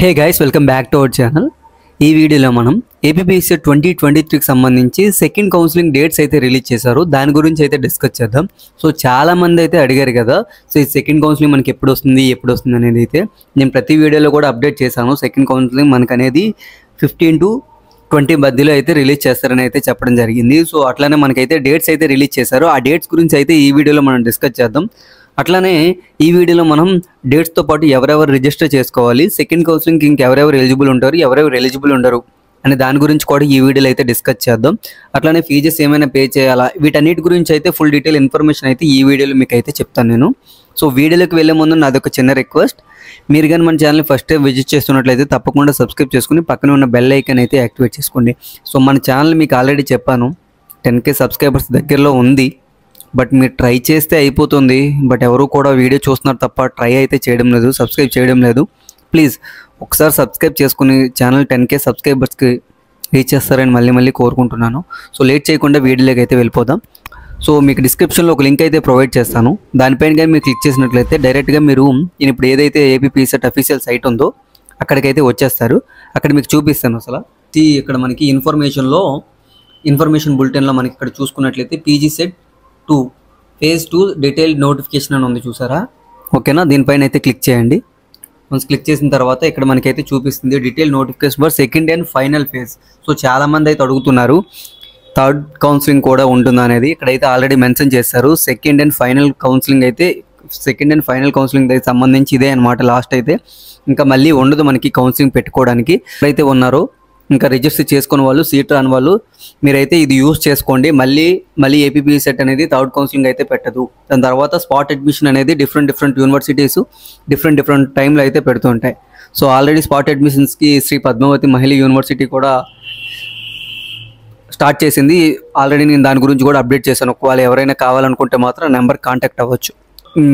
Hey guys, welcome back to our channel. ఈ వీడియోలో మనం ఏపీపీఎస్సీ 2023కి సంబంధించి సెకండ్ కౌన్సిలింగ్ డేట్స్ అయితే రిలీజ్ చేశారు. దాని గురించి అయితే డిస్కస్ చేద్దాం. సో చాలామంది అయితే అడిగారు కదా, సో ఈ సెకండ్ కౌన్సిలింగ్ మనకి ఎప్పుడు వస్తుంది అనేది అయితే నేను ప్రతి వీడియోలో కూడా అప్డేట్ చేశాను. సెకండ్ కౌన్సిలింగ్ మనకు అనేది 15 to 20 మధ్యలో అయితే రిలీజ్ చేస్తారని అయితే చెప్పడం జరిగింది. సో అట్లానే మనకైతే డేట్స్ అయితే రిలీజ్ చేశారు. ఆ డేట్స్ గురించి అయితే ఈ వీడియోలో మనం డిస్కస్ చేద్దాం. అట్లానే ఈ వీడియోలో మనం డేట్స్తో పాటు ఎవరెవరు రిజిస్టర్ చేసుకోవాలి, సెకండ్ కౌన్సిలింగ్కి ఇంకెవరెవరు ఎలిజిబుల్ ఉంటారు, ఎవరెవరు ఎలిజిబుల్ ఉండరు అనే దాని గురించి కూడా ఈ వీడియోలో అయితే డిస్కస్ చేద్దాం. అట్లానే ఫీజెస్ ఏమైనా పే చేయాలా, వీటన్నిటి గురించి అయితే ఫుల్ డీటెయిల్ ఇన్ఫర్మేషన్ అయితే ఈ వీడియోలో మీకు అయితే చెప్తాను నేను. సో వీడియోలోకి వెళ్ళే ముందు నాది ఒక చిన్న రిక్వెస్ట్, మీరు కానీ మన ఛానల్ని ఫస్ట్ టైం విజిట్ చేస్తున్నట్లయితే తప్పకుండా సబ్స్క్రైబ్ చేసుకుని పక్కన ఉన్న బెల్ ఐకాన్ అయితే యాక్టివేట్ చేసుకోండి. సో మన ఛానల్ మీకు ఆల్రెడీ చెప్పాను 10K సబ్స్క్రైబర్స్ దగ్గరలో ఉంది, బట్ మీరు ట్రై చేస్తే అయిపోతుంది. బట్ ఎవరు కూడా వీడియో చూస్తున్నారు తప్ప ట్రై అయితే చేయడం లేదు, సబ్స్క్రైబ్ చేయడం లేదు. ప్లీజ్ ఒకసారి సబ్స్క్రైబ్ చేసుకుని ఛానల్ 10K సబ్స్క్రైబర్స్కి రీచ్ చేస్తారని మళ్ళీ కోరుకుంటున్నాను. సో లేట్ చేయకుండా వీడియోలోకి అయితే వెళ్ళిపోదాం. సో మీకు డిస్క్రిప్షన్లో ఒక లింక్ అయితే ప్రొవైడ్ చేస్తాను. దానిపైన కానీ మీరు క్లిక్ చేసినట్లయితే డైరెక్ట్గా మీరు నేను ఇప్పుడు ఏదైతే ఏపీపీఎస్సీ అఫీషియల్ సైట్ ఉందో అక్కడికైతే వచ్చేస్తారు. అక్కడ మీకు చూపిస్తాను. అసలు ఇక్కడ మనకి ఇన్ఫర్మేషన్ బులెటిన్లో మనకి ఇక్కడ చూసుకున్నట్లయితే PG set 2 phase 2 detailed notification అని ఉంది, చూసారా? ఓకేనా, దీనిపైన అయితే క్లిక్ చేయండి. వన్స్ క్లిక్ చేసిన తర్వాత ఇక్కడ మనకైతే చూపిస్తుంది detail notification for second and final phase. So చాలామంది అయితే అడుగుతున్నారు థర్డ్ కౌన్సిలింగ్ కూడా ఉంటుందా అనేది. ఇక్కడైతే ఆల్రెడీ మెన్షన్ చేస్తారు. సెకండ్ అండ్ ఫైనల్ కౌన్సిలింగ్ అయితే సంబంధించి ఇదే అనమాట. లాస్ట్ అయితే ఇంకా మళ్ళీ ఉండదు మనకి కౌన్సిలింగ్ పెట్టుకోవడానికి. ఎవరైతే ఉన్నారో ఇంకా రిజిస్టర్ చేసుకున్న వాళ్ళు, సీట్ రాని వాళ్ళు మీరైతే ఇది యూజ్ చేసుకోండి. మళ్ళీ ఏపీపీఎస్సీ సెట్ అనేది థర్డ్ కౌన్సిలింగ్ అయితే పెట్టదు. దాని తర్వాత స్పాట్ అడ్మిషన్ అనేది డిఫరెంట్ యూనివర్సిటీస్ డిఫరెంట్ టైంలో అయితే పెడుతూ ఉంటాయి. సో ఆల్రెడీ స్పాట్ అడ్మిషన్స్కి శ్రీ పద్మావతి మహిళా యూనివర్సిటీ కూడా స్టార్ట్ చేసింది. ఆల్రెడీ నేను దాని గురించి కూడా అప్డేట్ చేశాను. ఒకవేళ ఎవరైనా కావాలనుకుంటే మాత్రం నెంబర్ కాంటాక్ట్ అవ్వచ్చు.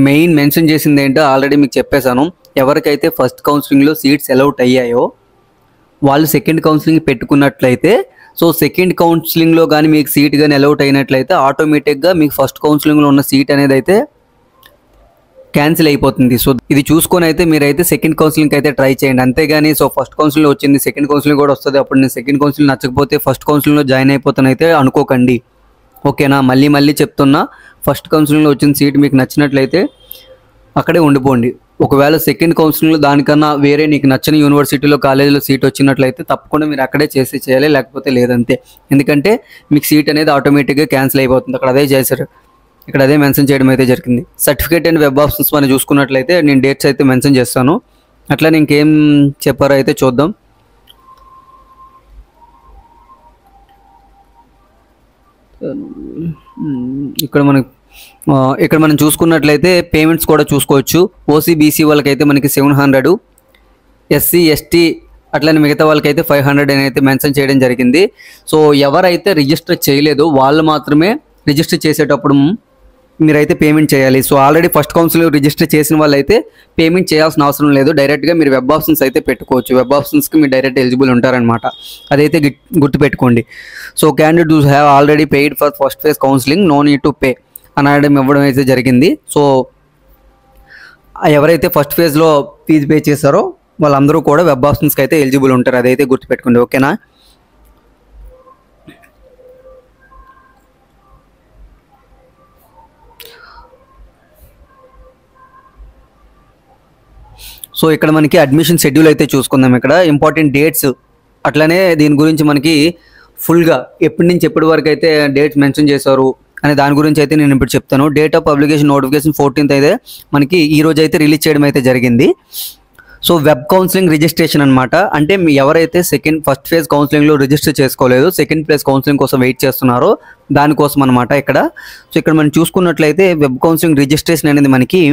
మెయిన్ మెన్షన్ చేసింది ఏంటో ఆల్రెడీ మీకు చెప్పేశాను. ఎవరికైతే ఫస్ట్ కౌన్సిలింగ్లో సీట్స్ అలౌట్ అయ్యాయో వాళ్ళు సెకండ్ కౌన్సిలింగ్ పెట్టుకున్నట్లయితే, సో సెకండ్ కౌన్సిలింగ్లో కానీ మీకు సీట్ కానీ అలౌట్ అయినట్లయితే ఆటోమేటిక్గా మీకు ఫస్ట్ కౌన్సిలింగ్లో ఉన్న సీట్ అనేది అయితే క్యాన్సిల్ అయిపోతుంది. సో ఇది చూసుకొని అయితే మీరైతే సెకండ్ కౌన్సిలింగ్కి అయితే ట్రై చేయండి. అంతేగాని సో ఫస్ట్ కౌన్సిలింగ్ వచ్చింది, సెకండ్ కౌన్సిలింగ్ కూడా వస్తుంది, అప్పుడు నేను సెకండ్ కౌన్సిలింగ్ నచ్చకపోతే ఫస్ట్ కౌన్సిలింగ్లో జాయిన్ అయిపోతానైతే అనుకోకండి. ఓకేనా, మళ్ళీ చెప్తున్నా, ఫస్ట్ కౌన్సిలింగ్లో వచ్చిన సీట్ మీకు నచ్చినట్లయితే అక్కడే ఉండిపోండి. ఒకవేళ సెకండ్ కౌన్సిలింగ్లో దానికన్నా వేరే నీకు నచ్చిన యూనివర్సిటీలో కాలేజీలో సీట్ వచ్చినట్లయితే తప్పకుండా మీరు అక్కడే చేయాలి, లేకపోతే లేదంతే. ఎందుకంటే మీకు సీట్ అనేది ఆటోమేటిక్గా క్యాన్సిల్ అయిపోతుంది. అక్కడ అదే చేశారు, ఇక్కడ అదే మెన్షన్ చేయడం అయితే జరిగింది. సర్టిఫికేట్ అండ్ వెబ్ ఆప్షన్స్ మనం చూసుకున్నట్లయితే నేను డేట్స్ అయితే మెన్షన్ చేస్తాను. అట్లా ఇంకేం చెప్పారో అయితే చూద్దాం. ఇక్కడ మనం చూసుకున్నట్లయితే పేమెంట్స్ కూడా చూసుకోవచ్చు. ఓసీబీసీ వాళ్ళకైతే మనకి 700, ఎస్సీ ఎస్టీ అట్లనే మిగతా వాళ్ళకైతే 500 అని అయితే మెన్షన్ చేయడం జరిగింది. సో ఎవరైతే రిజిస్టర్ చేయలేదో వాళ్ళు మాత్రమే రిజిస్టర్ చేసేటప్పుడు మీరైతే పేమెంట్ చేయాలి. So already first council register చేసిన వాళ్ళైతే పేమెంట్ చేయాల్సిన అవసరం లేదు. డైరెక్ట్గా మీరు వెబ్ ఆప్షన్స్ అయితే పెట్టుకోవచ్చు. వెబ్ ఆప్షన్స్కి మీరు డైరెక్ట్ ఎలిజిబుల్ ఉంటారనమాట. అదైతే గుర్తుపెట్టుకోండి. So candidate do have already paid for first phase counselling, no need to pay అనడం ఇవ్వడం అయితే జరిగింది. సో ఎవరైతే ఫస్ట్ ఫేజ్లో ఫీజు పే చేశారో వాళ్ళందరూ కూడా వెబ్ ఆప్షన్స్కి అయితే ఎలిజిబుల్ ఉంటారు. అదైతే గుర్తుపెట్టుకోండి. ఓకేనా, సో ఇక్కడ మనకి అడ్మిషన్ షెడ్యూల్ అయితే చూసుకుందాం. ఇక్కడ ఇంపార్టెంట్ డేట్స్, అట్లనే దీని గురించి మనకి ఫుల్గా ఎప్పటి నుంచి ఎప్పటి వరకు అయితే డేట్స్ మెన్షన్ చేశారు అనే దాని గురించి అయితే నేను ఇప్పుడు చెప్తాను. Date of publication notification 14th అయితే మనకి ఈ రోజు అయితే రిలీజ్ చేయడం అయితే జరిగింది. సో వెబ్ కౌన్సిలింగ్ రిజిస్ట్రేషన్ అనమాట. అంటే మీ ఎవరైతే ఫస్ట్ ఫేజ్ కౌన్సిలింగ్లో రిజిస్టర్ చేసుకోలేదు, సెకండ్ ఫేజ్ కౌన్సిలింగ్ కోసం వెయిట్ చేస్తున్నారో దానికోసం అనమాట ఇక్కడ. సో ఇక్కడ మనం చూసుకున్నట్లయితే వెబ్ కౌన్సిలింగ్ రిజిస్ట్రేషన్ అనేది మనకి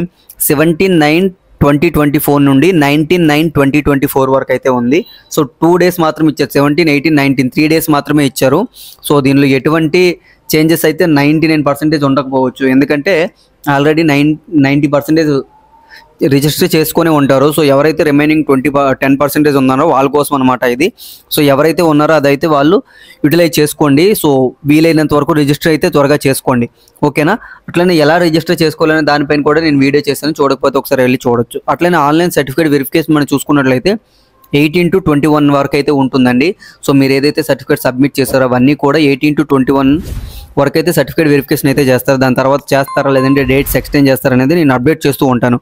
17/9/2024 నుండి 19/9/2024 వరకు అయితే ఉంది. సో 2 days మాత్రం ఇచ్చారు. 17, 18, 19 3 days మాత్రమే ఇచ్చారు. సో దీనిలో ఎటువంటి చేంజెస్ అయితే 99% ఉండకపోవచ్చు. ఎందుకంటే ఆల్రెడీ 90% రిజిస్టర్ చేసుకొని ఉంటారు. సో ఎవరైతే రిమైనింగ్ 10% ఉన్నారో వాళ్ళ కోసం అనమాట ఇది. సో ఎవరైతే ఉన్నారో అదైతే వాళ్ళు యూటిలైజ్ చేసుకోండి. సో వీలైనంత వరకు రిజిస్టర్ అయితే త్వరగా చేసుకోండి. ఓకేనా, అట్లనే ఎలా రిజిస్టర్ చేసుకోవాలనే దానిపైన కూడా నేను వీడియో చేశాను, చూడకపోతే ఒకసారి వెళ్ళి చూడొచ్చు. అట్లనే ఆన్లైన్ సర్టిఫికేట్ వెరిఫికేషన్ మనం చూసుకున్నట్లయితే 18 to 21 వరకు అయితే ఉంటుందండి. సో మీరు ఏదైతే సర్టిఫికేట్ సబ్మిట్ చేస్తారో అవన్నీ కూడా 18 to 21 వరకు అయితే సర్టిఫికేట్ వెరిఫికేషన్ అయితే చేస్తారు. దాని తర్వాత చేస్తారా లేదంటే డేట్స్ ఎక్స్టెండ్ చేస్తారనేది నేను అప్డేట్ చేస్తూ ఉంటాను.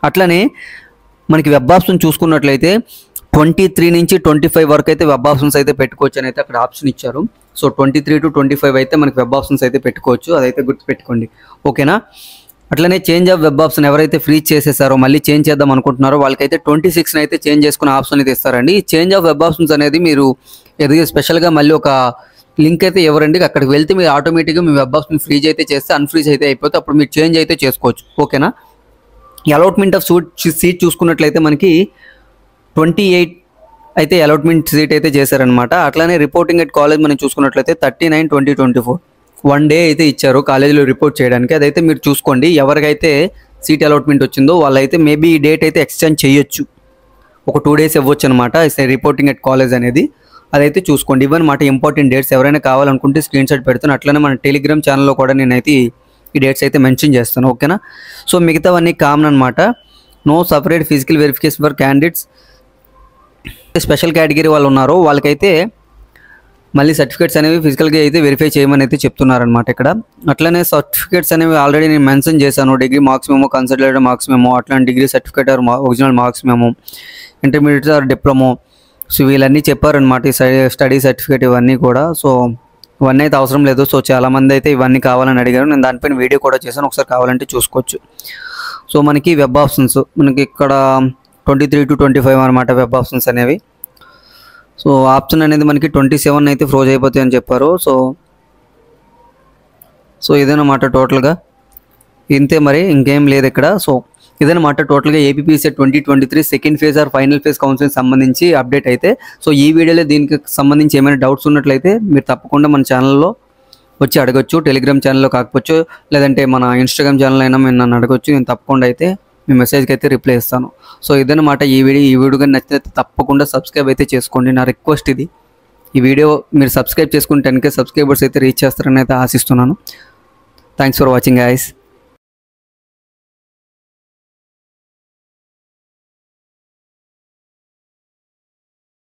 అట్లనే మనకి వెబ్ ఆప్షన్ చూసుకున్నట్లయితే 23 నుంచి 25 వరకు అయితే వెబ్ ఆప్షన్స్ అయితే పెట్టుకోవచ్చు అని అయితే అక్కడ ఆప్షన్ ఇచ్చారు. సో 23 to 25 అయితే మనకి వెబ్ ఆప్షన్స్ అయితే పెట్టుకోవచ్చు, అదైతే గుర్తుపెట్టుకోండి, ఓకేనా. అట్లనే చేంజ్ ఆఫ్ వెబ్ ఆప్షన్ ఎవరైతే ఫ్రీజ్ చేసేసారో మళ్ళీ చేంజ్ చేద్దాం అనుకుంటున్నారో వాళ్ళకైతే 26 అయితే చేంజ్ చేసుకునే ఆప్షన్ అయితే ఇస్తారండి. ఈ చేంజ్ ఆఫ్ వెబ్ ఆప్షన్స్ అనేది మీరు ఎదుగు స్పెషల్గా మళ్ళీ ఒక లింక్ అయితే ఎవరండి అక్కడికి వెళ్తే మీరు ఆటోమేటిక్గా మీ వెబ్ ఆప్షన్ ఫ్రీజ్ అయితే చేస్తే అన్ఫ్రీజ్ అయితే అయిపోతే అప్పుడు మీరు చేంజ్ అయితే చేసుకోవచ్చు, ఓకేనా. అలాట్మెంట్ ఆఫ్ సీట్ చూసుకున్నట్లయితే మనకి 28 అయితే అలాట్మెంట్ సీట్ అయితే చేశారనమాట. అట్లానే రిపోర్టింగ్ ఎట్ కాలేజ్ మనం చూసుకున్నట్లయితే 39/2024 1 డే అయితే ఇచ్చారు కాలేజీలో రిపోర్ట్ చేయడానికి. అదైతే మీరు చూసుకోండి, ఎవరికైతే సీట్ అలాట్మెంట్ వచ్చిందో వాళ్ళైతే మేబీ ఈ డేట్ అయితే ఎక్స్టెండ్ చేయొచ్చు, ఒక 2 days ఇవ్వచ్చు అనమాట రిపోర్టింగ్ ఎట్ కాలేజ్ అనేది. అదైతే చూసుకోండి. ఇవన్నమాట ఇంపార్టెంట్ డేట్స్. ఎవరైనా కావాలనుకుంటే స్క్రీన్ షాట్ పెడుతాను. అట్లనే మన టెలిగ్రామ్ ఛానల్లో కూడా నేనైతే ఈ డేట్స్ అయితే మెన్షన్ చేస్తాను, ఓకేనా. సో మిగతావన్నీ కామన్ అనమాట. No separate physical verification for candidates. Special category వాళ్ళు ఉన్నారో వాళ్ళకైతే మళ్ళీ సర్టిఫికేట్స్ అనేవి ఫిజికల్గా అయితే వెరిఫై చేయమని అయితే చెప్తున్నారనమాట ఇక్కడ. అట్లనే సర్టిఫికేట్స్ అనేవి ఆల్రెడీ నేను మెన్షన్ చేశాను. Degree marks memo, consolidated marks memo, అట్లాంటి degree certificate or original marks memo, intermediate or diploma. So వీళ్ళన్నీ చెప్పారనమాట ఈ స్టడీ సర్టిఫికేట్ ఇవన్నీ కూడా. సో ఇవన్నీ అయితే అవసరం లేదు. సో చాలామంది అయితే ఇవన్నీ కావాలని అడిగారు. నేను దానిపైన వీడియో కూడా చేశాను, ఒకసారి కావాలంటే చూసుకోవచ్చు. సో మనకి వెబ్ ఆప్షన్స్ మనకి ఇక్కడ 23 to 25 అనమాట వెబ్ ఆప్షన్స్ అనేవి. సో ఆప్షన్ అనేది మనకి 27 అయితే ఫ్రోజ్ అయిపోతాయి అని చెప్పారు. సో ఇదేనమాట టోటల్గా, ఇంతే, మరి ఇంకేం లేదు ఇక్కడ. సో ఇదనమాట టోటల్గా ఏపీపీఎస్సెట్ 2023 second phase or final phase counselling సంబంధించి అప్డేట్ అయితే. సో ఈ వీడియోలో దీనికి సంబంధించి ఏమైనా డౌట్స్ ఉన్నట్లయితే మీరు తప్పకుండా మన ఛానల్లో వచ్చి అడగొచ్చు. టెలిగ్రామ్ ఛానల్లో కాకపోవచ్చు, లేదంటే మన ఇన్స్టాగ్రామ్ ఛానల్ అయినా మీరు నన్ను అడగొచ్చు. నేను తప్పకుండా అయితే మీ మెసేజ్కి అయితే రిప్లై ఇస్తాను. సో ఇదన్నమాట ఈ వీడియో కానీ నచ్చితే తప్పకుండా సబ్స్క్రైబ్ అయితే చేసుకోండి, నా రిక్వెస్ట్ ఇది. ఈ వీడియో మీరు సబ్స్క్రైబ్ చేసుకుని 10K సబ్స్క్రైబర్స్ అయితే రీచ్ చేస్తారని అయితే ఆశిస్తున్నాను. Thanks for watching guys.